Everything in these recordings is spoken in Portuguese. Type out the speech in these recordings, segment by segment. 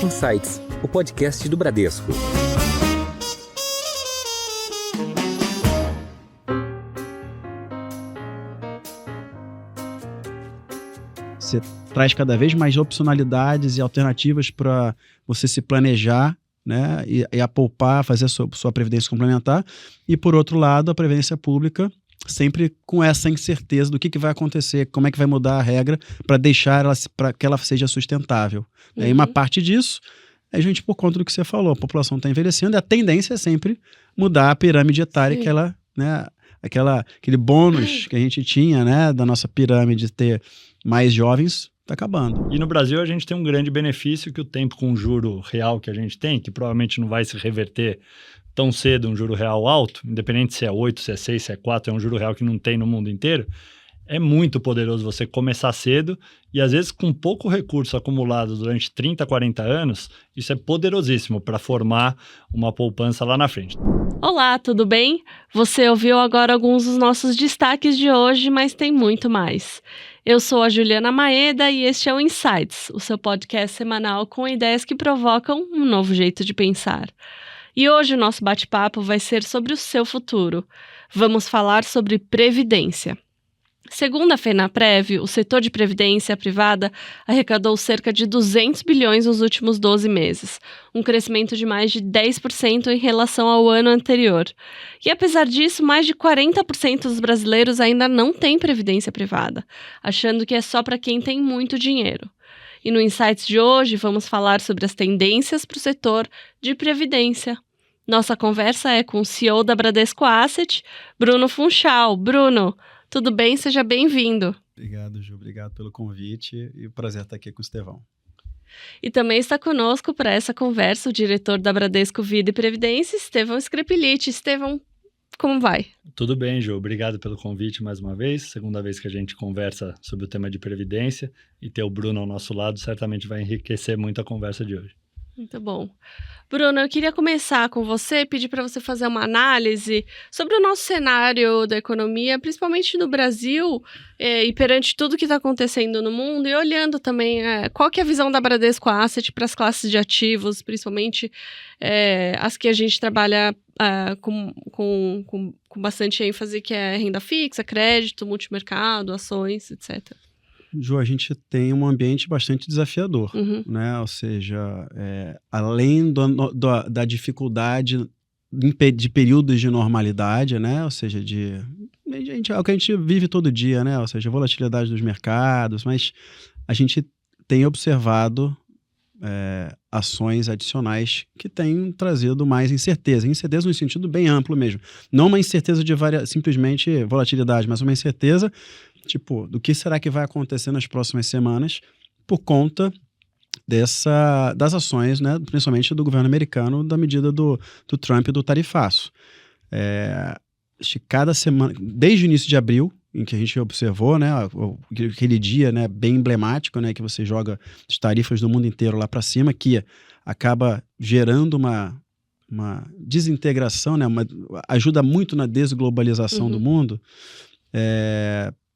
Insights, o podcast do Bradesco. Você traz cada vez mais opcionalidades e alternativas para você se planejar, né, e a poupar, fazer a sua previdência complementar. E, por outro lado, a previdência pública sempre com essa incerteza do que vai acontecer, como é que vai mudar a regra para deixar ela, para que ela seja sustentável. Uhum. E uma parte disso é a gente, por conta do que você falou, a população está envelhecendo e a tendência é sempre mudar a pirâmide etária, Sim. que ela, né, aquele bônus que a gente tinha, né, da nossa pirâmide de ter mais jovens, está acabando. E no Brasil a gente tem um grande benefício que o tempo com juro real que a gente tem, que provavelmente não vai se reverter tão cedo, um juro real alto, independente se é 8, se é 6, se é 4, é um juro real que não tem no mundo inteiro, é muito poderoso você começar cedo e às vezes com pouco recurso acumulado durante 30, 40 anos, isso é poderosíssimo para formar uma poupança lá na frente. Olá, tudo bem? Você ouviu agora alguns dos nossos destaques de hoje, mas tem muito mais. Eu sou a Juliana Maeda e este é o Insights, o seu podcast semanal com ideias que provocam um novo jeito de pensar. E hoje o nosso bate-papo vai ser sobre o seu futuro. Vamos falar sobre previdência. Segundo a FENAPREV, o setor de previdência privada arrecadou cerca de 200 bilhões nos últimos 12 meses, um crescimento de mais de 10% em relação ao ano anterior. E apesar disso, mais de 40% dos brasileiros ainda não têm previdência privada, achando que é só para quem tem muito dinheiro. E no Insights de hoje vamos falar sobre as tendências para o setor de previdência. Nossa conversa é com o CEO da Bradesco Asset, Bruno Funchal. Bruno, tudo bem? Seja bem-vindo. Obrigado, Ju. Obrigado pelo convite e o prazer estar aqui com o Estevão. E também está conosco para essa conversa o diretor da Bradesco Vida e Previdência, Estevão Screpilite. Estevão, como vai? Tudo bem, Ju. Obrigado pelo convite mais uma vez. Segunda vez que a gente conversa sobre o tema de previdência e ter o Bruno ao nosso lado certamente vai enriquecer muito a conversa de hoje. Muito bom. Bruno, eu queria começar com você, pedir para você fazer uma análise sobre o nosso cenário da economia, principalmente no Brasil, e perante tudo que está acontecendo no mundo, e olhando também qual que é a visão da Bradesco Asset para as classes de ativos, principalmente as que a gente trabalha com bastante ênfase, que é renda fixa, crédito, multimercado, ações, etc. Ju, a gente tem um ambiente bastante desafiador, né? Ou seja, além da dificuldade de períodos de normalidade, né? Ou seja, é o que a gente vive todo dia, né? Ou seja, a volatilidade dos mercados, mas a gente tem observado ações adicionais que têm trazido mais incerteza no sentido bem amplo mesmo. Não uma incerteza de simplesmente volatilidade, mas uma incerteza tipo, do que será que vai acontecer nas próximas semanas por conta das ações, né, principalmente do governo americano, da medida do Trump e do tarifaço. Cada semana, desde o início de abril, em que a gente observou, né, aquele dia, né, bem emblemático, né, que você joga as tarifas do mundo inteiro lá para cima, que acaba gerando uma desintegração, né, ajuda muito na desglobalização do mundo,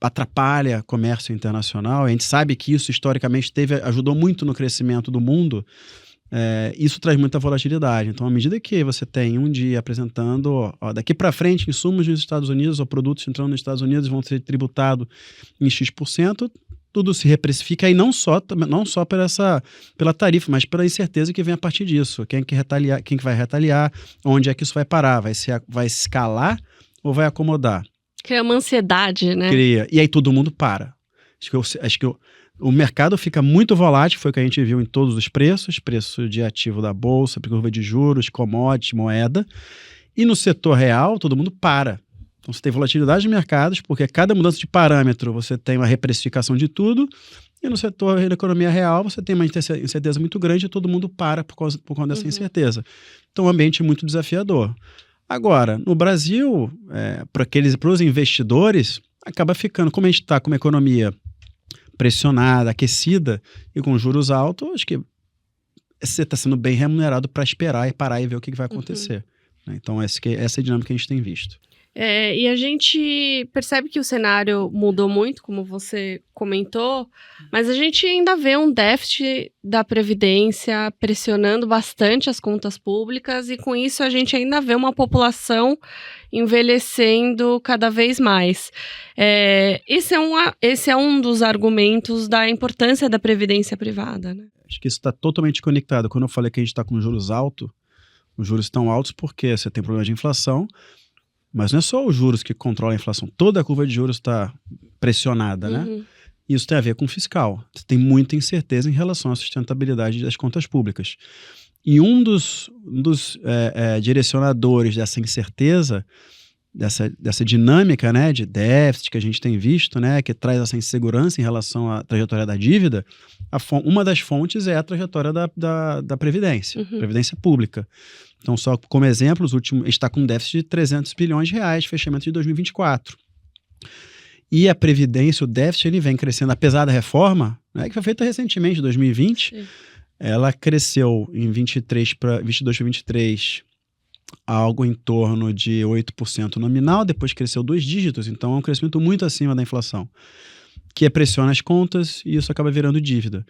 atrapalha comércio internacional. A gente sabe que isso historicamente ajudou muito no crescimento do mundo. Isso traz muita volatilidade. Então, à medida que você tem um dia apresentando, daqui para frente, insumos nos Estados Unidos ou produtos entrando nos Estados Unidos vão ser tributados em X%, tudo se reprecifica, e não só pela tarifa, mas pela incerteza que vem a partir disso. Quem que vai retaliar, onde é que isso vai parar? Vai escalar ou vai acomodar? Cria uma ansiedade, né? Cria. E aí todo mundo para. Acho que o mercado fica muito volátil, foi o que a gente viu em todos os preços, preço de ativo da bolsa, curva de juros, commodity, moeda. E no setor real, todo mundo para. Então você tem volatilidade de mercados, porque cada mudança de parâmetro você tem uma reprecificação de tudo. E no setor da economia real você tem uma incerteza muito grande e todo mundo para por conta dessa incerteza. Então o ambiente é muito desafiador. Agora, no Brasil, para os investidores, acaba ficando, como a gente está com uma economia pressionada, aquecida e com juros altos, acho que você está sendo bem remunerado para esperar e parar e ver o que vai acontecer. Então, essa é a dinâmica que a gente tem visto. E a gente percebe que o cenário mudou muito, como você comentou, mas a gente ainda vê um déficit da Previdência pressionando bastante as contas públicas e com isso a gente ainda vê uma população envelhecendo cada vez mais. Esse é um dos argumentos da importância da Previdência privada, né? Acho que isso está totalmente conectado. Quando eu falei que a gente está com juros altos, os juros estão altos porque você tem problema de inflação, mas não é só os juros que controlam a inflação. Toda a curva de juros está pressionada, né? Isso tem a ver com o fiscal. Você tem muita incerteza em relação à sustentabilidade das contas públicas. E um dos direcionadores dessa incerteza, dessa dinâmica, né, de déficit que a gente tem visto, né, que traz essa insegurança em relação à trajetória da dívida, uma das fontes é a trajetória da Previdência, Previdência Pública. Então, só como exemplo, a gente está com um déficit de 300 bilhões de reais, fechamento de 2024. E a Previdência, o déficit, ele vem crescendo, apesar da reforma, né, que foi feita recentemente, em 2020, Sim. Ela cresceu em 22 para 23, algo em torno de 8% nominal, depois cresceu 2 dígitos, então é um crescimento muito acima da inflação, que pressiona as contas e isso acaba virando dívida.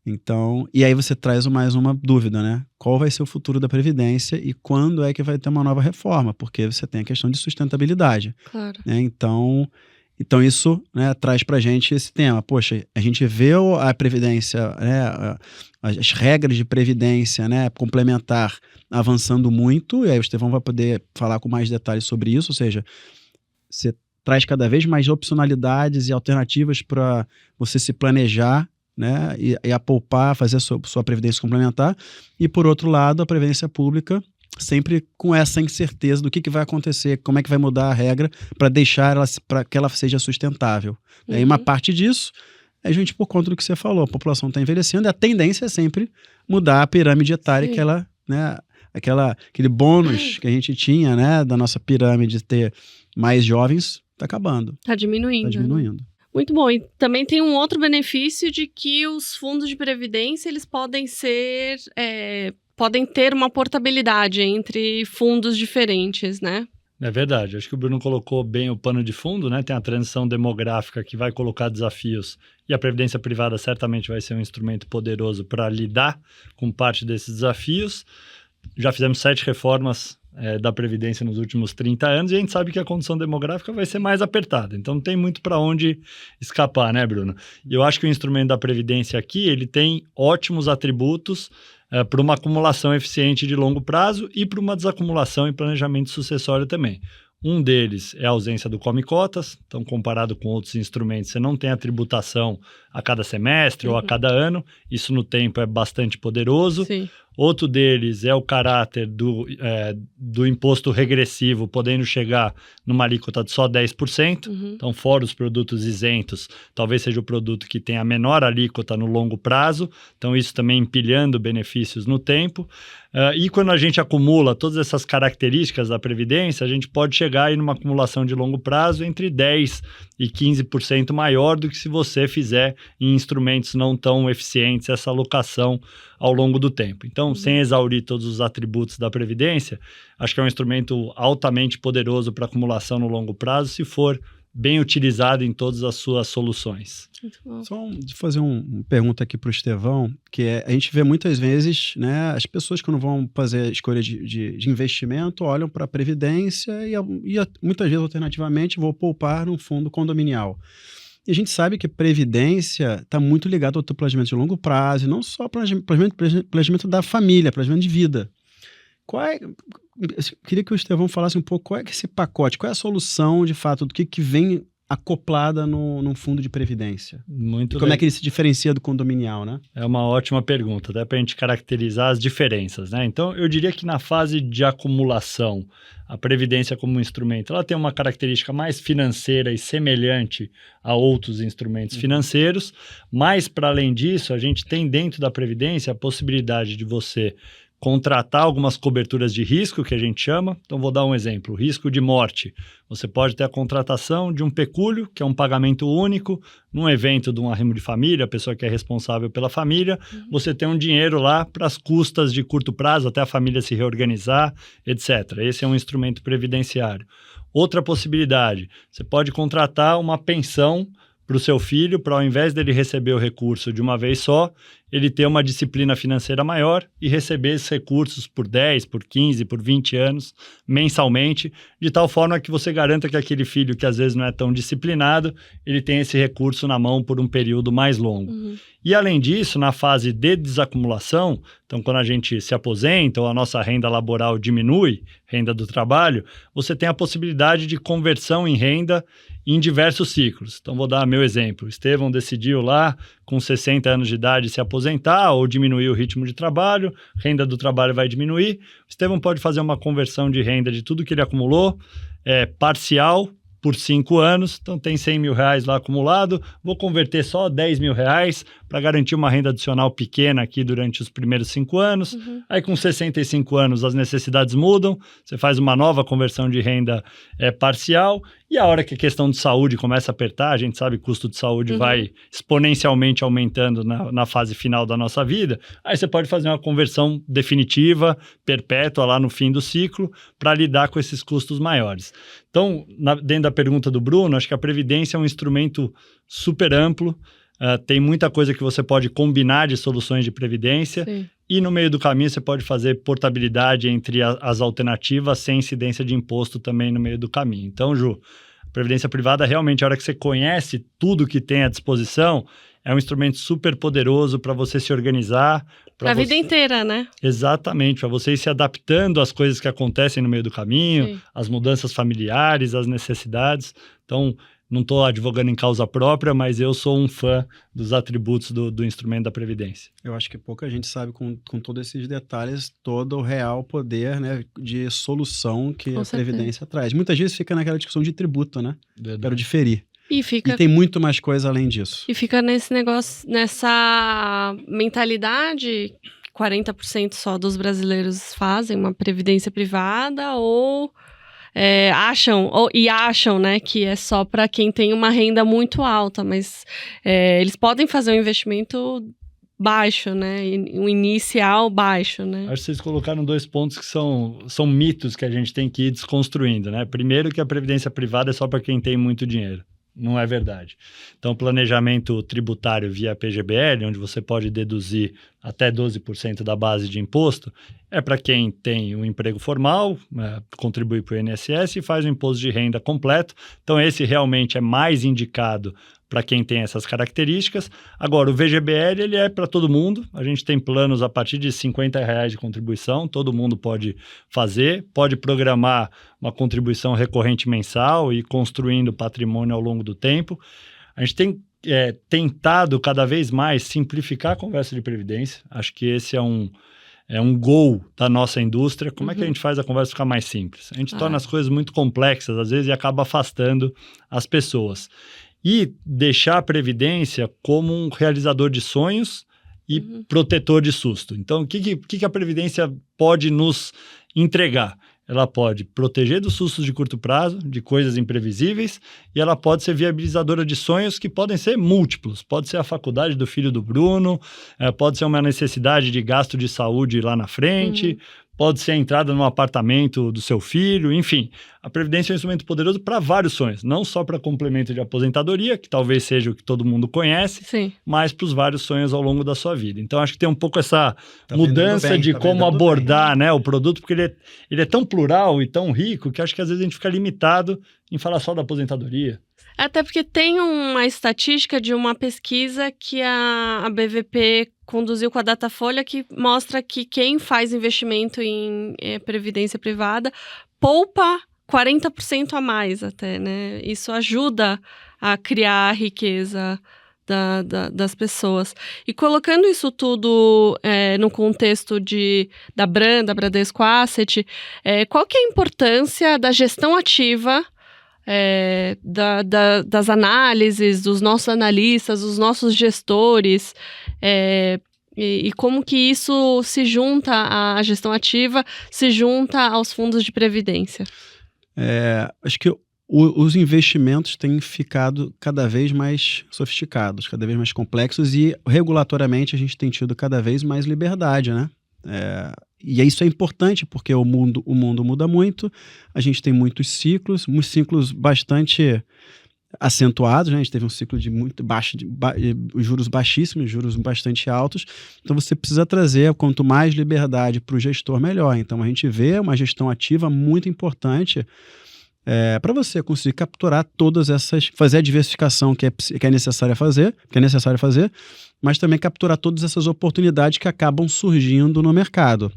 Então, e aí você traz mais uma dúvida, né? Qual vai ser o futuro da Previdência e quando é que vai ter uma nova reforma? Porque você tem a questão de sustentabilidade. Claro. Né? Então isso, né, traz pra gente esse tema. Poxa, a gente vê a Previdência, né, as regras de Previdência, né, complementar avançando muito, e aí o Estevão vai poder falar com mais detalhes sobre isso, ou seja, você traz cada vez mais opcionalidades e alternativas para você se planejar, né, e a poupar, fazer a sua previdência complementar, e por outro lado, a Previdência Pública sempre com essa incerteza do que vai acontecer, como é que vai mudar a regra para deixar ela, para que ela seja sustentável. E uma parte disso é gente por conta do que você falou, a população está envelhecendo e a tendência é sempre mudar a pirâmide etária, que ela, né, aquele bônus que a gente tinha, né, da nossa pirâmide de ter mais jovens, está acabando. Está diminuindo. Está diminuindo. Né? Muito bom. E também tem um outro benefício de que os fundos de previdência, eles podem ser... podem ter uma portabilidade entre fundos diferentes, né? É verdade. Acho que o Bruno colocou bem o pano de fundo, né? Tem a transição demográfica que vai colocar desafios e a previdência privada certamente vai ser um instrumento poderoso para lidar com parte desses desafios. Já fizemos 7 reformas da Previdência nos últimos 30 anos e a gente sabe que a condição demográfica vai ser mais apertada. Então, não tem muito para onde escapar, né, Bruno? E eu acho que o instrumento da Previdência aqui, ele tem ótimos atributos para uma acumulação eficiente de longo prazo e para uma desacumulação e planejamento sucessório também. Um deles é a ausência do come-cotas, então comparado com outros instrumentos, você não tem a tributação a cada semestre ou a cada ano, isso no tempo é bastante poderoso. Sim. Outro deles é o caráter do imposto regressivo, podendo chegar numa alíquota de só 10%. Então, fora os produtos isentos, talvez seja o produto que tem a menor alíquota no longo prazo. Então, isso também empilhando benefícios no tempo. E quando a gente acumula todas essas características da Previdência, a gente pode chegar aí numa acumulação de longo prazo entre 10% e 15% maior do que se você fizer em instrumentos não tão eficientes essa alocação ao longo do tempo. Então, sem exaurir todos os atributos da Previdência, acho que é um instrumento altamente poderoso para acumulação no longo prazo, se for bem utilizado em todas as suas soluções. Só de fazer uma pergunta aqui para o Estevão, que a gente vê muitas vezes, né, as pessoas quando vão fazer a escolha de investimento olham para a Previdência e muitas vezes, alternativamente, vou poupar num fundo condominial. E a gente sabe que Previdência está muito ligado ao teu planejamento de longo prazo, e não só planejamento da família, planejamento de vida. Queria que o Estevão falasse um pouco qual é esse pacote, qual é a solução, de fato, do que vem acoplada num fundo de previdência. Muito como é que ele se diferencia do condominial, né? É uma ótima pergunta, até para a gente caracterizar as diferenças, né? Então, eu diria que na fase de acumulação, a previdência como instrumento, ela tem uma característica mais financeira e semelhante a outros instrumentos financeiros, mas, para além disso, a gente tem dentro da previdência a possibilidade de você contratar algumas coberturas de risco, que a gente chama. Então, vou dar um exemplo. Risco de morte. Você pode ter a contratação de um pecúlio, que é um pagamento único, num evento de um arrimo de família, a pessoa que é responsável pela família, você tem um dinheiro lá para as custas de curto prazo, até a família se reorganizar, etc. Esse é um instrumento previdenciário. Outra possibilidade, você pode contratar uma pensão para o seu filho, para ao invés dele receber o recurso de uma vez só, ele ter uma disciplina financeira maior e receber esses recursos por 10, por 15, por 20 anos, mensalmente, de tal forma que você garanta que aquele filho que às vezes não é tão disciplinado, ele tem esse recurso na mão por um período mais longo. E além disso, na fase de desacumulação, então quando a gente se aposenta ou a nossa renda laboral diminui, renda do trabalho, você tem a possibilidade de conversão em renda em diversos ciclos. Então, vou dar meu exemplo. O Estevão decidiu lá, com 60 anos de idade, se aposentar ou diminuir o ritmo de trabalho, renda do trabalho vai diminuir. O Estevão pode fazer uma conversão de renda de tudo que ele acumulou, parcial, por 5 anos, então tem 100 mil reais lá acumulado, vou converter só 10 mil reais para garantir uma renda adicional pequena aqui durante os primeiros 5 anos. Aí com 65 anos as necessidades mudam, você faz uma nova conversão de renda parcial, e a hora que a questão de saúde começa a apertar, a gente sabe que o custo de saúde vai exponencialmente aumentando na fase final da nossa vida, aí você pode fazer uma conversão definitiva, perpétua lá no fim do ciclo, para lidar com esses custos maiores. Então, dentro da pergunta do Bruno, acho que a Previdência é um instrumento super amplo, tem muita coisa que você pode combinar de soluções de Previdência. Sim. E no meio do caminho você pode fazer portabilidade entre as alternativas sem incidência de imposto também no meio do caminho. Então, Ju, a Previdência Privada realmente, a hora que você conhece tudo que tem à disposição, é um instrumento super poderoso para você se organizar. Para a vida inteira, né? Exatamente, para você ir se adaptando às coisas que acontecem no meio do caminho, Sim. às mudanças familiares, às necessidades. Então, não estou advogando em causa própria, mas eu sou um fã dos atributos do instrumento da Previdência. Eu acho que pouca gente sabe com todos esses detalhes todo o real poder, né, de solução que a Previdência traz. Muitas vezes fica naquela discussão de tributo, né? Verdade. Quero diferir. E tem muito mais coisa além disso. E fica nesse negócio, nessa mentalidade, 40% só dos brasileiros fazem uma previdência privada ou acham, né, que é só para quem tem uma renda muito alta, mas eles podem fazer um investimento baixo, né, um inicial baixo, né. Acho que vocês colocaram 2 pontos que são mitos que a gente tem que ir desconstruindo, né. Primeiro, que a previdência privada é só para quem tem muito dinheiro. Não é verdade. Então, planejamento tributário via PGBL, onde você pode deduzir até 12% da base de imposto, é para quem tem um emprego formal, contribui para o INSS e faz o imposto de renda completo. Então, esse realmente é mais indicado para quem tem essas características. Agora, o VGBL, ele é para todo mundo. A gente tem planos a partir de R$50 de contribuição, todo mundo pode fazer, pode programar uma contribuição recorrente mensal e ir construindo patrimônio ao longo do tempo. A gente tem tentado cada vez mais simplificar a conversa de previdência. Acho que esse é um goal da nossa indústria. Como é que a gente faz a conversa ficar mais simples? A gente torna as coisas muito complexas, às vezes, e acaba afastando as pessoas. E deixar a Previdência como um realizador de sonhos e protetor de susto. Então, o que a Previdência pode nos entregar? Ela pode proteger dos sustos de curto prazo, de coisas imprevisíveis, e ela pode ser viabilizadora de sonhos que podem ser múltiplos. Pode ser a faculdade do filho do Bruno, pode ser uma necessidade de gasto de saúde lá na frente, pode ser a entrada num apartamento do seu filho, enfim. A Previdência é um instrumento poderoso para vários sonhos, não só para complemento de aposentadoria, que talvez seja o que todo mundo conhece, Sim. mas para os vários sonhos ao longo da sua vida. Então, acho que tem um pouco essa mudança de como abordar, né, o produto, porque ele é tão plural e tão rico que acho que às vezes a gente fica limitado em falar só da aposentadoria. Até porque tem uma estatística de uma pesquisa que a BVP conduziu com a Datafolha que mostra que quem faz investimento em previdência privada poupa 40% a mais até, né? Isso ajuda a criar a riqueza das pessoas. E colocando isso tudo no contexto da Bradesco Asset, qual que é a importância da gestão ativa das análises, dos nossos analistas, dos nossos gestores, e como que isso se junta à gestão ativa, se junta aos fundos de previdência? Acho que os investimentos têm ficado cada vez mais sofisticados, cada vez mais complexos, e regulatoriamente a gente tem tido cada vez mais liberdade, né? E isso é importante porque o mundo muda muito, a gente tem muitos ciclos bastante acentuados, né? A gente teve um ciclo de muito baixo, juros baixíssimos, juros bastante altos. Então você precisa trazer, quanto mais liberdade para o gestor, melhor. Então a gente vê uma gestão ativa muito importante para você conseguir capturar todas essas, fazer a diversificação que é necessária fazer, mas também capturar todas essas oportunidades que acabam surgindo no mercado.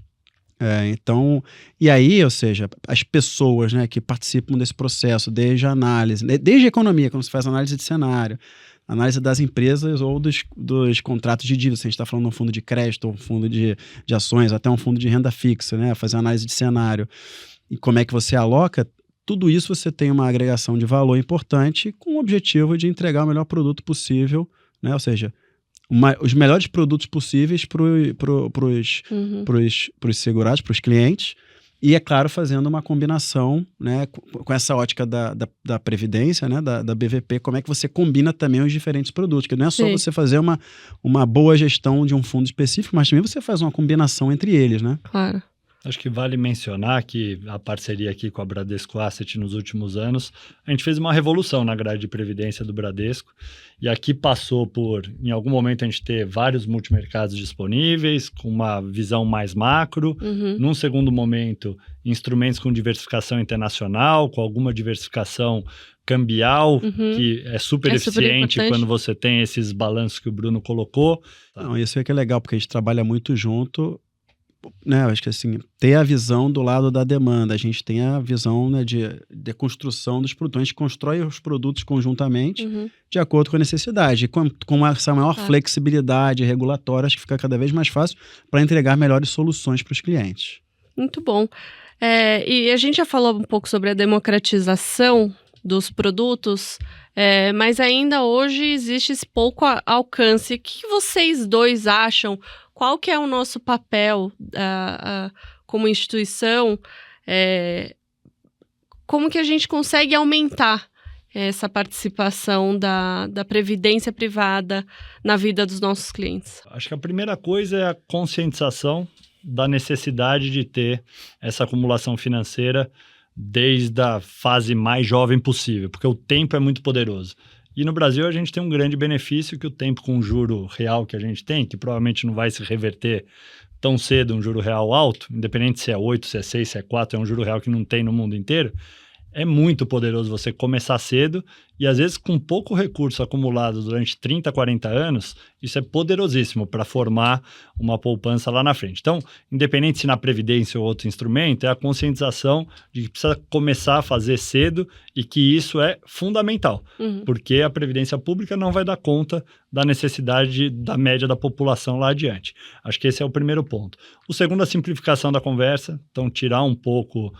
Então, e aí, ou seja, as pessoas, né, que participam desse processo, desde a análise, desde a economia, quando se faz análise de cenário, análise das empresas ou dos contratos de dívida, se a gente está falando de um fundo de crédito, um fundo de ações, até um fundo de renda fixa, né, fazer análise de cenário e como é que você aloca, tudo isso você tem uma agregação de valor importante com o objetivo de entregar o melhor produto possível, né, ou seja, os melhores produtos possíveis para os segurados, para os clientes, e, é claro, fazendo uma combinação, né, com essa ótica da Previdência, né, da BVP, como é que você combina também os diferentes produtos, que não é só você fazer uma boa gestão de um fundo específico, mas também você faz uma combinação entre eles, né? Claro. Acho que vale mencionar que a parceria aqui com a Bradesco Asset nos últimos anos, a gente fez uma revolução na grade de previdência do Bradesco, e aqui passou por, em algum momento, a gente ter vários multimercados disponíveis, com uma visão mais macro. Num segundo momento, instrumentos com diversificação internacional, com alguma diversificação cambial, que é super eficiente quando você tem esses balanços que o Bruno colocou. Não, isso é que é legal, porque a gente trabalha muito junto, né? Eu acho que assim, ter a visão do lado da demanda, a gente tem a visão, né, de construção dos produtos, a gente constrói os produtos conjuntamente de acordo com a necessidade, e com essa maior flexibilidade regulatória, acho que fica cada vez mais fácil para entregar melhores soluções para os clientes. Muito bom. E a gente já falou um pouco sobre a democratização dos produtos, mas ainda hoje existe esse pouco alcance. O que vocês dois acham? Qual que é o nosso papel como instituição? Como que a gente consegue aumentar essa participação da previdência privada na vida dos nossos clientes? Acho que a primeira coisa é a conscientização da necessidade de ter essa acumulação financeira desde a fase mais jovem possível, porque o tempo é muito poderoso. E no Brasil a gente tem um grande benefício, que o tempo com juro real que a gente tem, que provavelmente não vai se reverter tão cedo, um juro real alto, independente se é 8, se é 6, se é 4, é um juro real que não tem no mundo inteiro, é muito poderoso você começar cedo e, às vezes, com pouco recurso acumulado durante 30, 40 anos, isso é poderosíssimo para formar uma poupança lá na frente. Então, independente se na Previdência ou outro instrumento, é a conscientização de que precisa começar a fazer cedo e que isso é fundamental, porque a Previdência Pública não vai dar conta da necessidade da média da população lá adiante. Acho que esse é o primeiro ponto. O segundo, a simplificação da conversa. Então, tirar um pouco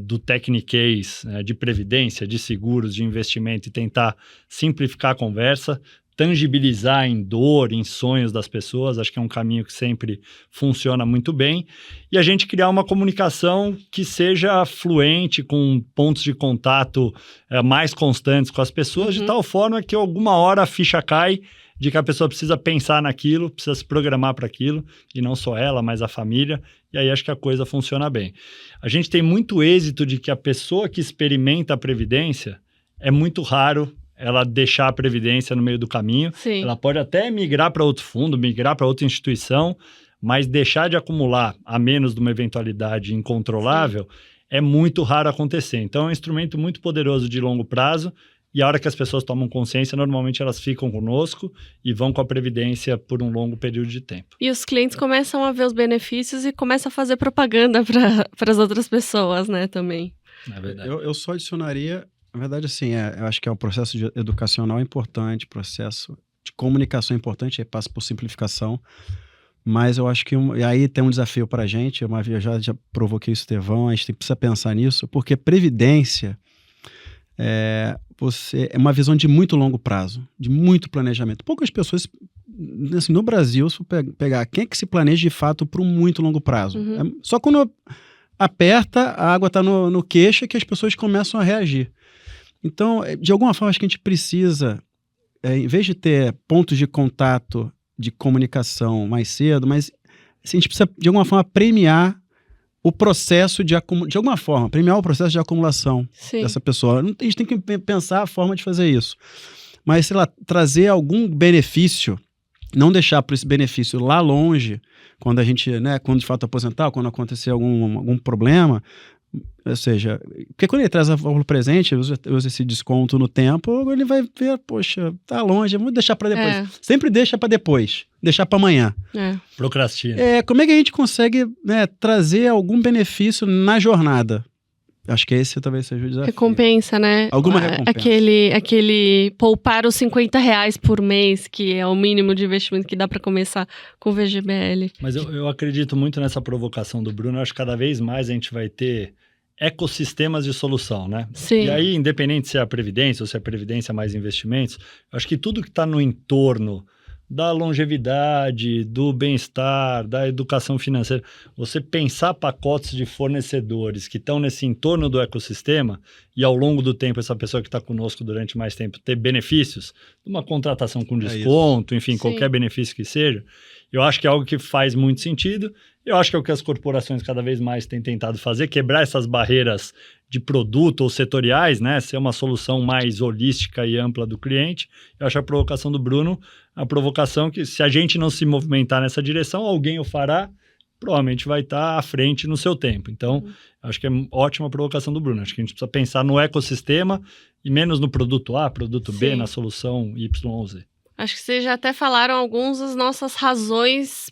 do techniquez de previdência, de seguros, de investimento e tentar simplificar a conversa, tangibilizar em dor, em sonhos das pessoas. Acho que é um caminho que sempre funciona muito bem. E a gente criar uma comunicação que seja fluente, com pontos de contato mais constantes com as pessoas, de tal forma que alguma hora a ficha cai de que a pessoa precisa pensar naquilo, precisa se programar para aquilo, e não só ela, mas a família, e aí acho que a coisa funciona bem. A gente tem muito êxito de que a pessoa que experimenta a Previdência, é muito raro ela deixar a Previdência no meio do caminho. Sim. Ela pode até migrar para outro fundo, migrar para outra instituição, mas deixar de acumular, a menos de uma eventualidade incontrolável, é muito raro acontecer. Então, é um instrumento muito poderoso de longo prazo, e a hora que as pessoas tomam consciência, normalmente elas ficam conosco e vão com a Previdência por um longo período de tempo. E os clientes começam a ver os benefícios e começam a fazer propaganda para as outras pessoas, né, também. É verdade. Eu só adicionaria, na verdade, assim, eu acho que é um processo educacional importante, processo de comunicação importante, aí passa por simplificação, mas eu acho que e aí tem um desafio para a gente, eu já provoquei o Estevão, a gente precisa pensar nisso, porque Previdência é uma visão de muito longo prazo, de muito planejamento. Poucas pessoas, assim, no Brasil, se pegar, quem é que se planeja de fato para um muito longo prazo? Só quando aperta, a água está no queixo, que as pessoas começam a reagir. Então, de alguma forma, acho que a gente precisa, em vez de ter pontos de contato, de comunicação mais cedo, mas a gente precisa, de alguma forma, premiar o processo de alguma forma, premiar o processo de acumulação dessa pessoa. A gente tem que pensar a forma de fazer isso. Mas, sei lá, trazer algum benefício, não deixar para esse benefício lá longe, quando a gente, né, quando de fato aposentar, quando acontecer algum problema, ou seja, porque quando ele traz a valor presente, usa esse desconto no tempo, ele vai ver, poxa, tá longe, vamos deixar para depois. Sempre deixa para depois, deixar para amanhã. Procrastina. Como é que a gente consegue, né, trazer algum benefício na jornada? Acho que esse talvez seja o desafio. Recompensa, né? Alguma recompensa. Aquele poupar os R$50 por mês, que é o mínimo de investimento que dá para começar com o VGBL. Mas eu acredito muito nessa provocação do Bruno. Eu acho que cada vez mais a gente vai ter ecossistemas de solução, né? Sim. E aí, independente se é a Previdência ou se é a Previdência mais investimentos, eu acho que tudo que está no entorno da longevidade, do bem-estar, da educação financeira, você pensar pacotes de fornecedores que estão nesse entorno do ecossistema e ao longo do tempo essa pessoa que está conosco durante mais tempo ter benefícios, uma contratação com desconto, enfim, qualquer benefício que seja, eu acho que é algo que faz muito sentido. Eu acho que é o que as corporações cada vez mais têm tentado fazer, quebrar essas barreiras de produto ou setoriais, né? Ser uma solução mais holística e ampla do cliente. Eu acho a provocação do Bruno, a provocação que se a gente não se movimentar nessa direção, alguém o fará, provavelmente vai estar à frente no seu tempo. Então, acho que é ótima a provocação do Bruno. Acho que a gente precisa pensar no ecossistema e menos no produto A, produto B, na solução Y ou Z. Acho que vocês já até falaram algumas das nossas razões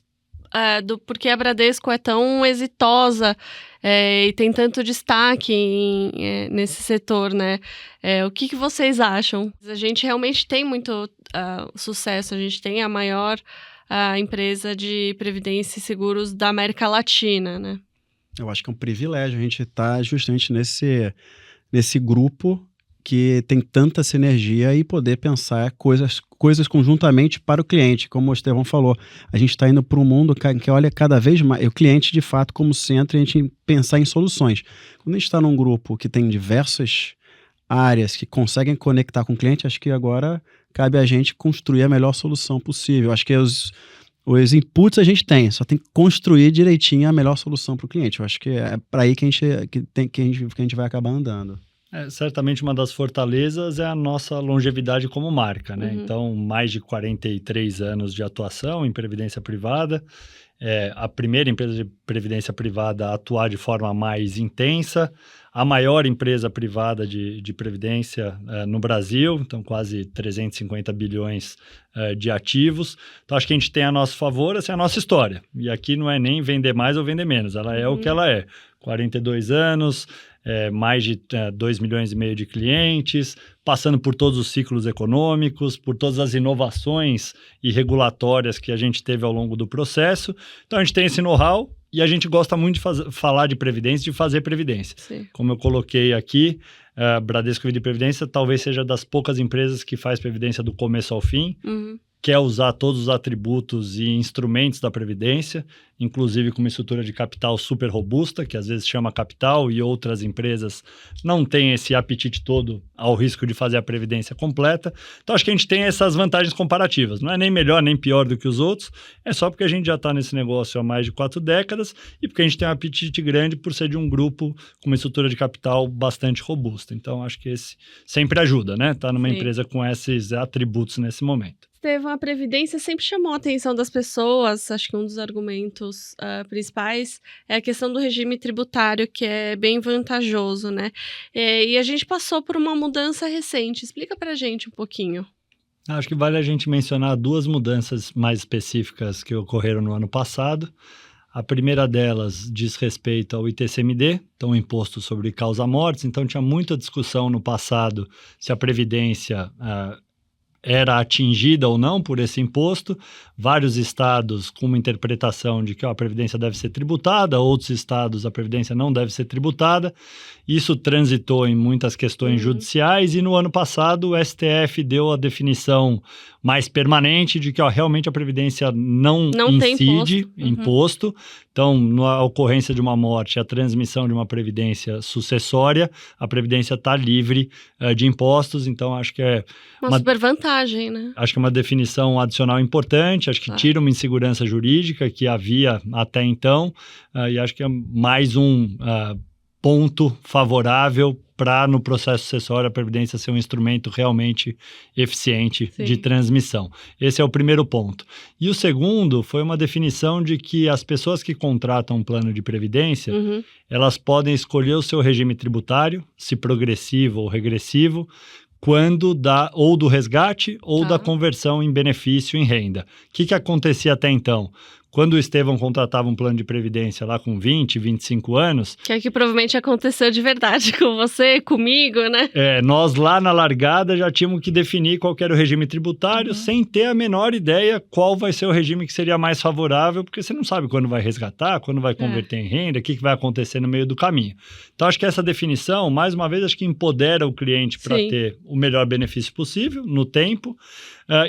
do porquê a Bradesco é tão exitosa e tem tanto destaque nesse setor, né? O que vocês acham? A gente realmente tem muito sucesso, a gente tem a maior empresa de previdência e seguros da América Latina, né? Eu acho que é um privilégio a gente estar justamente nesse grupo que tem tanta sinergia e poder pensar coisas conjuntamente para o cliente. Como o Estevão falou, a gente está indo para um mundo que olha cada vez mais o cliente de fato como centro e a gente pensar em soluções. Quando a gente está num grupo que tem diversas áreas que conseguem conectar com o cliente, acho que agora cabe a gente construir a melhor solução possível. Acho que os inputs a gente tem, só tem que construir direitinho a melhor solução para o cliente. Eu acho que é para aí que a gente vai acabar andando. Certamente uma das fortalezas é a nossa longevidade como marca, né? Então, mais de 43 anos de atuação em previdência privada. A primeira empresa de previdência privada a atuar de forma mais intensa, a maior empresa privada de previdência no Brasil, então quase 350 bilhões de ativos. Então, acho que a gente tem a nosso favor, essa é a nossa história. E aqui não é nem vender mais ou vender menos, ela é o que ela é. 42 anos, mais de 2,5 milhões de clientes, passando por todos os ciclos econômicos, por todas as inovações e regulatórias que a gente teve ao longo do processo. Então, a gente tem esse know-how e a gente gosta muito de falar de previdência, de fazer previdência. Sim. Como eu coloquei aqui, Bradesco Vida e Previdência talvez seja das poucas empresas que faz previdência do começo ao fim, quer usar todos os atributos e instrumentos da Previdência, inclusive com uma estrutura de capital super robusta, que às vezes chama capital, e outras empresas não têm esse apetite todo ao risco de fazer a Previdência completa. Então, acho que a gente tem essas vantagens comparativas. Não é nem melhor nem pior do que os outros, é só porque a gente já está nesse negócio há mais de 4 décadas e porque a gente tem um apetite grande por ser de um grupo com uma estrutura de capital bastante robusta. Então, acho que esse sempre ajuda, né? Estar numa empresa com esses atributos nesse momento. Estevão, a Previdência sempre chamou a atenção das pessoas. Acho que um dos argumentos principais é a questão do regime tributário, que é bem vantajoso, né? E a gente passou por uma mudança recente. Explica pra gente um pouquinho. Acho que vale a gente mencionar 2 mudanças mais específicas que ocorreram no ano passado. A primeira delas diz respeito ao ITCMD, então o Imposto sobre Causa-Mortes. Então tinha muita discussão no passado se a Previdência era atingida ou não por esse imposto. Vários estados com uma interpretação de que a Previdência deve ser tributada, outros estados a Previdência não deve ser tributada. Isso transitou em muitas questões judiciais e no ano passado o STF deu a definição mais permanente de que realmente a Previdência não incide imposto. Então, na ocorrência de uma morte, a transmissão de uma Previdência sucessória, a Previdência está livre de impostos. Então, acho que é uma super vantagem. vantagem, né? Acho que é uma definição adicional importante, acho que tira uma insegurança jurídica que havia até então, e acho que é mais um ponto favorável para, no processo sucessório, a Previdência ser um instrumento realmente eficiente de transmissão. Esse é o primeiro ponto. E o segundo foi uma definição de que as pessoas que contratam um plano de Previdência, elas podem escolher o seu regime tributário, se progressivo ou regressivo, quando ou do resgate ou da conversão em benefício em renda. O que acontecia até então? Quando o Estevão contratava um plano de previdência lá com 20, 25 anos... Que é que provavelmente aconteceu de verdade com você, comigo, né? Nós lá na largada já tínhamos que definir qual que era o regime tributário sem ter a menor ideia qual vai ser o regime que seria mais favorável, porque você não sabe quando vai resgatar, quando vai converter em renda, o que vai acontecer no meio do caminho. Então, acho que essa definição, mais uma vez, acho que empodera o cliente para ter o melhor benefício possível no tempo,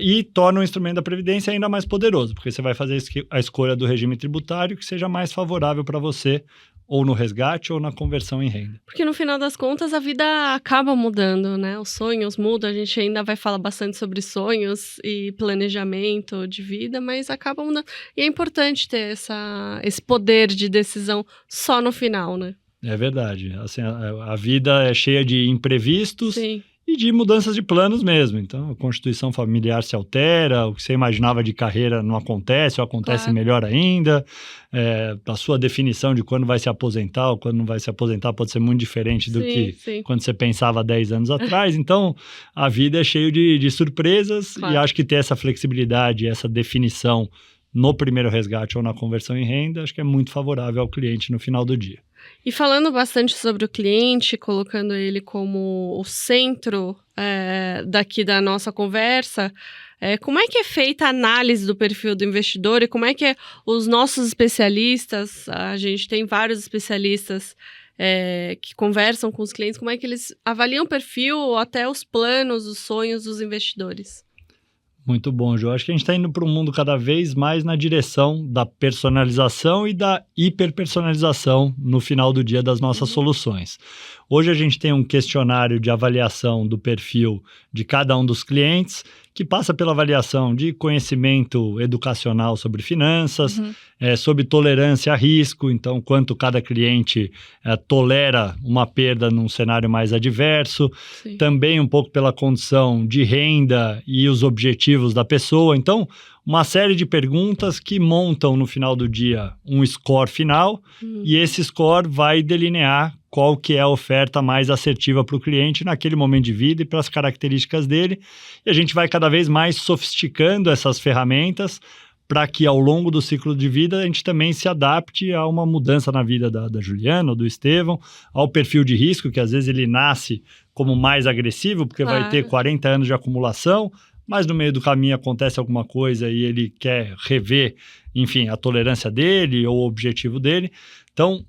e torna o instrumento da Previdência ainda mais poderoso, porque você vai fazer a escolha do regime tributário que seja mais favorável para você, ou no resgate ou na conversão em renda. Porque no final das contas a vida acaba mudando, né? Os sonhos mudam, a gente ainda vai falar bastante sobre sonhos e planejamento de vida, mas acaba mudando. E é importante ter esse poder de decisão só no final, né? É verdade. Assim, a vida é cheia de imprevistos. Sim. E de mudanças de planos mesmo. Então, a constituição familiar se altera, o que você imaginava de carreira não acontece, ou acontece melhor ainda. A sua definição de quando vai se aposentar ou quando não vai se aposentar pode ser muito diferente do que quando você pensava há 10 anos atrás. Então, a vida é cheia de surpresas e acho que ter essa flexibilidade, essa definição no primeiro resgate ou na conversão em renda, acho que é muito favorável ao cliente no final do dia. E falando bastante sobre o cliente, colocando ele como o centro daqui da nossa conversa, como é que é feita a análise do perfil do investidor e como é que os nossos especialistas, a gente tem vários especialistas que conversam com os clientes, como é que eles avaliam o perfil ou até os planos, os sonhos dos investidores? Muito bom, João. Acho que a gente está indo para um mundo cada vez mais na direção da personalização e da hiperpersonalização no final do dia das nossas soluções. Hoje a gente tem um questionário de avaliação do perfil de cada um dos clientes, que passa pela avaliação de conhecimento educacional sobre finanças, sobre tolerância a risco, então quanto cada cliente tolera uma perda num cenário mais adverso, também um pouco pela condição de renda e os objetivos da pessoa. Então, uma série de perguntas que montam no final do dia um score final e esse score vai delinear qual que é a oferta mais assertiva para o cliente naquele momento de vida e para as características dele. E a gente vai cada vez mais sofisticando essas ferramentas para que ao longo do ciclo de vida a gente também se adapte a uma mudança na vida da Juliana ou do Estevão, ao perfil de risco, que às vezes ele nasce como mais agressivo, porque vai ter 40 anos de acumulação, mas no meio do caminho acontece alguma coisa e ele quer rever, enfim, a tolerância dele ou o objetivo dele. Então,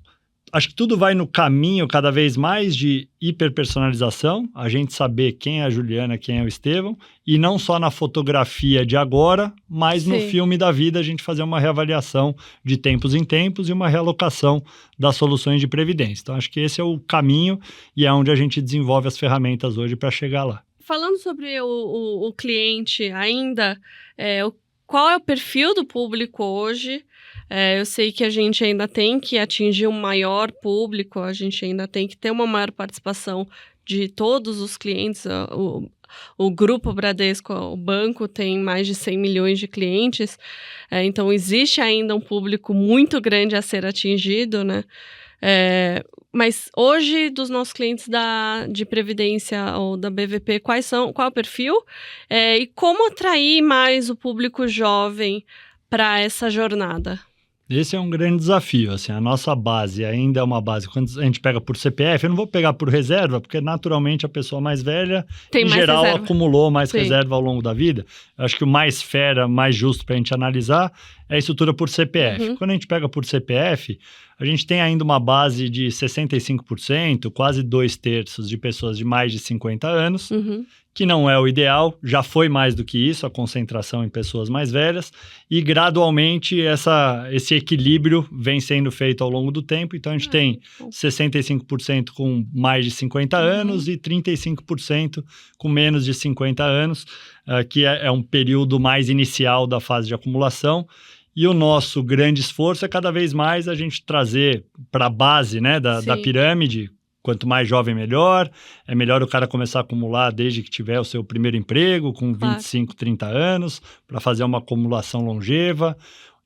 acho que tudo vai no caminho cada vez mais de hiperpersonalização, a gente saber quem é a Juliana, quem é o Estevão, e não só na fotografia de agora, mas no filme da vida a gente fazer uma reavaliação de tempos em tempos e uma realocação das soluções de previdência. Então, acho que esse é o caminho e é onde a gente desenvolve as ferramentas hoje para chegar lá. Falando sobre o cliente ainda, qual é o perfil do público hoje? Eu sei que a gente ainda tem que atingir um maior público, a gente ainda tem que ter uma maior participação de todos os clientes. O Grupo Bradesco, o banco, tem mais de 100 milhões de clientes, então existe ainda um público muito grande a ser atingido, né? Mas hoje, dos nossos clientes de Previdência ou da BVP, qual é o perfil? E como atrair mais o público jovem para essa jornada? Esse é um grande desafio, assim, a nossa base ainda é uma base, quando a gente pega por CPF, eu não vou pegar por reserva, porque naturalmente a pessoa mais velha, em geral, acumulou mais reserva ao longo da vida. Eu acho que o mais fera, mais justo para a gente analisar é a estrutura por CPF. Quando a gente pega por CPF, a gente tem ainda uma base de 65%, quase 2/3 de pessoas de mais de 50 anos, que não é o ideal, já foi mais do que isso, a concentração em pessoas mais velhas, e gradualmente esse equilíbrio vem sendo feito ao longo do tempo. Então a gente tem 65% com mais de 50 anos e 35% com menos de 50 anos, que é um período mais inicial da fase de acumulação. E o nosso grande esforço é cada vez mais a gente trazer para a base, né, da pirâmide. Quanto mais jovem, melhor. É melhor o cara começar a acumular desde que tiver o seu primeiro emprego, com 25, 30 anos, para fazer uma acumulação longeva.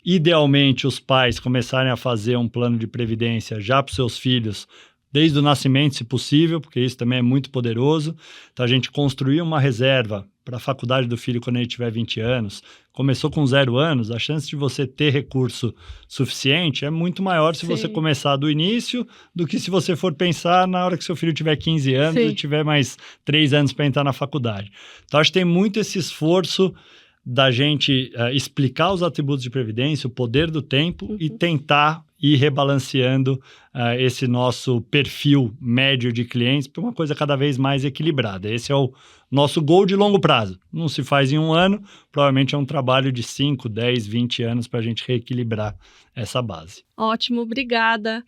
Idealmente, os pais começarem a fazer um plano de previdência já para os seus filhos, desde o nascimento, se possível, porque isso também é muito poderoso. Então, a gente construir uma reserva para a faculdade do filho quando ele tiver 20 anos, começou com 0 anos, a chance de você ter recurso suficiente é muito maior se você começar do início do que se você for pensar na hora que seu filho tiver 15 anos e tiver mais 3 anos para entrar na faculdade. Então, acho que tem muito esse esforço da gente explicar os atributos de previdência, o poder do tempo e tentar ir rebalanceando esse nosso perfil médio de clientes para uma coisa cada vez mais equilibrada. Esse é o nosso goal de longo prazo. Não se faz em um ano, provavelmente é um trabalho de 5, 10, 20 anos para a gente reequilibrar essa base. Ótimo, obrigada.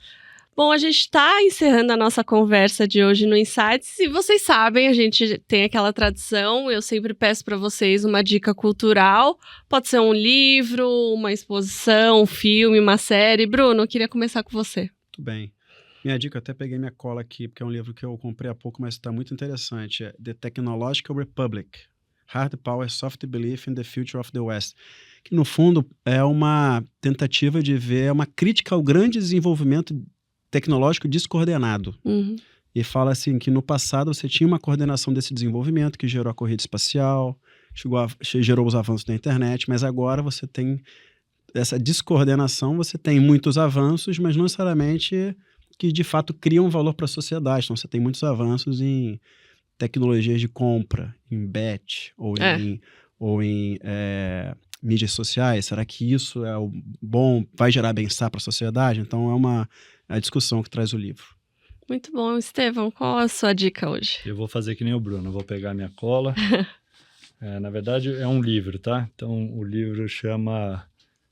Bom, a gente está encerrando a nossa conversa de hoje no Insights e vocês sabem, a gente tem aquela tradição, eu sempre peço para vocês uma dica cultural, pode ser um livro, uma exposição, um filme, uma série. Bruno, eu queria começar com você. Muito bem. Minha dica, eu até peguei minha cola aqui, porque é um livro que eu comprei há pouco, mas está muito interessante, é The Technological Republic, Hard Power, Soft Belief in the Future of the West, que no fundo é uma tentativa de ver, uma crítica ao grande desenvolvimento tecnológico descoordenado. E fala assim que no passado você tinha uma coordenação desse desenvolvimento que gerou a corrida espacial, gerou os avanços da internet, mas agora você tem essa descoordenação, você tem muitos avanços, mas não necessariamente que de fato criam valor para a sociedade. Então você tem muitos avanços em tecnologias de compra, em bet, ou em mídias sociais. Será que isso é o bom, vai gerar bem-estar para a sociedade? Então é a discussão que traz o livro. Muito bom. Estevão, qual a sua dica hoje? Eu vou fazer que nem o Bruno, eu vou pegar minha cola. Na verdade, é um livro, tá? Então, o livro chama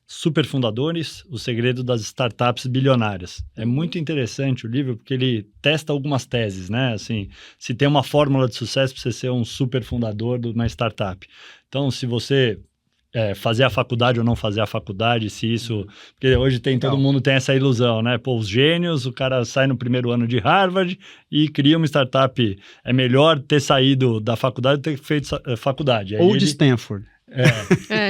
Superfundadores, o segredo das startups bilionárias. É muito interessante o livro porque ele testa algumas teses, né? Assim, se tem uma fórmula de sucesso para você ser um superfundador de uma startup. Então, se você fazer a faculdade ou não fazer a faculdade, se isso... Porque hoje todo mundo tem essa ilusão, né? Pô, os gênios, o cara sai no primeiro ano de Harvard e cria uma startup. É melhor ter saído da faculdade do que ter feito faculdade. Ou de Stanford.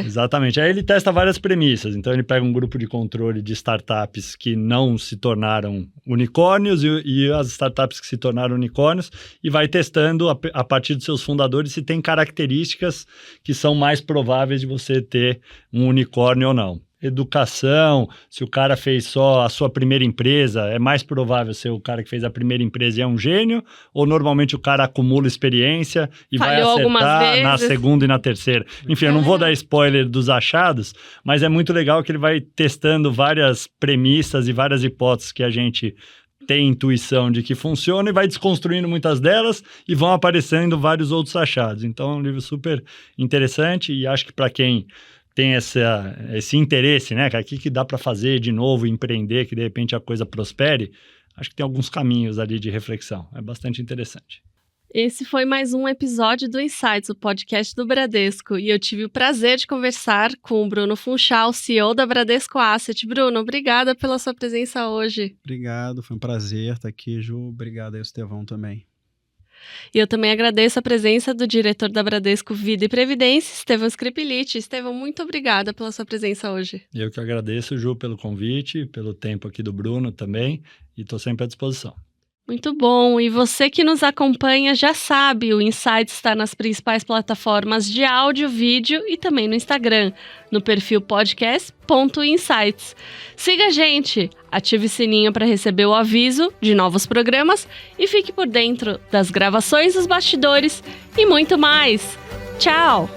Exatamente. Aí ele testa várias premissas. Então, ele pega um grupo de controle de startups que não se tornaram unicórnios e as startups que se tornaram unicórnios e vai testando a partir dos seus fundadores se tem características que são mais prováveis de você ter um unicórnio ou não. Educação, se o cara fez só a sua primeira empresa, é mais provável ser o cara que fez a primeira empresa e é um gênio, ou normalmente o cara acumula experiência e falhou vai acertar na segunda e na terceira. Enfim, eu não vou dar spoiler dos achados, mas é muito legal que ele vai testando várias premissas e várias hipóteses que a gente tem intuição de que funciona e vai desconstruindo muitas delas e vão aparecendo vários outros achados. Então é um livro super interessante e acho que para quem tem esse interesse, né, cara, o que dá para fazer de novo, empreender, que de repente a coisa prospere, acho que tem alguns caminhos ali de reflexão. É bastante interessante. Esse foi mais um episódio do Insights, o podcast do Bradesco, e eu tive o prazer de conversar com o Bruno Funchal, CEO da Bradesco Asset. Bruno, obrigada pela sua presença hoje. Obrigado, foi um prazer estar aqui, Ju. Obrigado aí, Estevão, também. E eu também agradeço a presença do diretor da Bradesco Vida e Previdência, Estevão Scripiliti. Estevão, muito obrigada pela sua presença hoje. Eu que agradeço, Ju, pelo convite, pelo tempo aqui do Bruno também, e estou sempre à disposição. Muito bom. E você que nos acompanha já sabe, o Insights está nas principais plataformas de áudio, vídeo e também no Instagram, no perfil podcast.insights. Siga a gente, ative o sininho para receber o aviso de novos programas e fique por dentro das gravações dos bastidores e muito mais. Tchau!